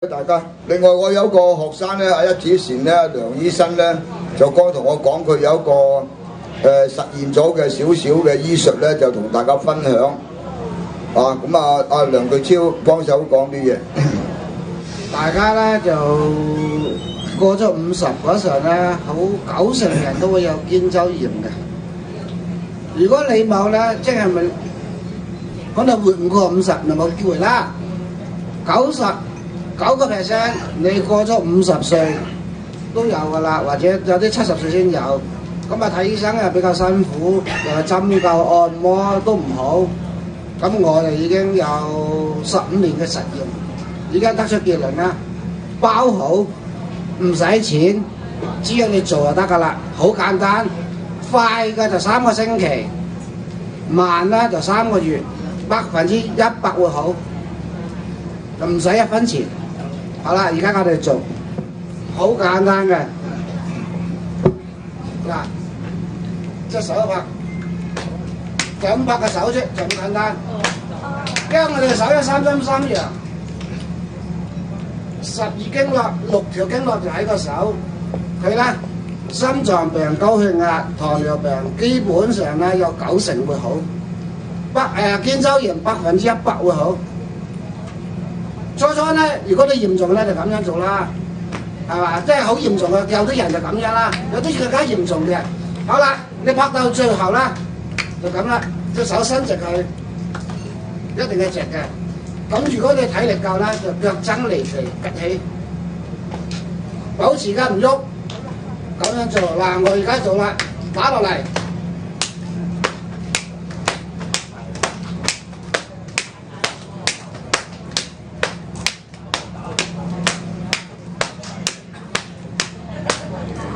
大家，另外我有個學生咧，喺一之前咧，梁醫生咧就剛同我講，佢有一個實現咗嘅少少嘅醫術咧，就同大家分享。咁阿梁巨超幫手講啲嘢。大家咧就過咗50嗰時候咧，好90%人都會有肩周炎嘅。如果你冇咧，即係咪可能活唔過50就冇機會啦。99%你過咗50歲都有噶啦，或者有啲70歲先有。咁啊睇醫生又比較辛苦，又針灸按摩都唔好。咁我哋已經有15年嘅實驗，而家得出結論啦，包好唔使錢，只要你做就得噶啦，好簡單。快嘅就3個星期，慢咧就3個月，100%會好，就唔使1分錢。好啦，而家我哋做，好簡單嘅。嗱，隻手一拍，就咁拍個手啫，就咁簡單。因為我哋嘅手有3針3樣，12經絡6條經絡就喺個手，佢咧心臟病、高血壓、糖尿病基本上咧有90%會好，肩周炎100%會好。初咧，如果你嚴重咧就咁樣做啦，係嘛？即係好嚴重嘅，有啲人就咁樣啦，有啲更加嚴重嘅。好啦，你拍到最後啦，就咁啦，隻手伸直佢，一定係直嘅。咁如果你體力夠咧，就腳踭離地趌起，保持而家唔喐，咁樣做。嗱，我而家做啦，打落嚟。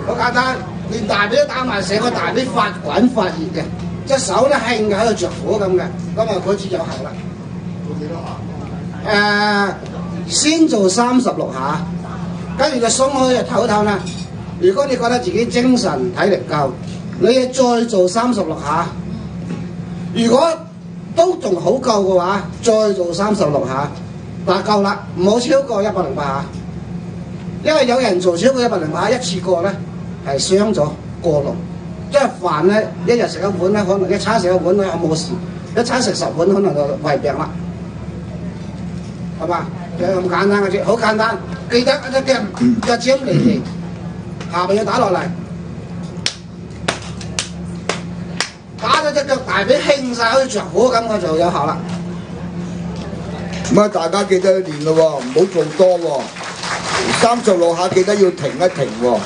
好簡單，連大髀都打埋，成個大髀發滾發熱嘅，隻手咧興嘅喺度着火咁嘅，咁啊開始有效啦。做幾多下？先做36下，跟住就鬆開就唞唞啦。如果你覺得自己精神體力夠，你再做36下。如果都仲好夠嘅話，再做36下，嗱夠啦，唔好超過108下。因為有人做超過108下一次過咧。係傷咗過濃，即係飯咧，一日食1碗咧，可能一餐食1碗咧冇事，一餐食10碗可能就胃病啦，係嘛？就咁簡單嘅啫，好簡單。記得一隻腳尖離地，下邊要打落嚟，打咗隻腳大髀興晒，好似着火咁，我就有效啦。咁大家記得練咯喎，唔好做多喎，36下記得要停一停喎。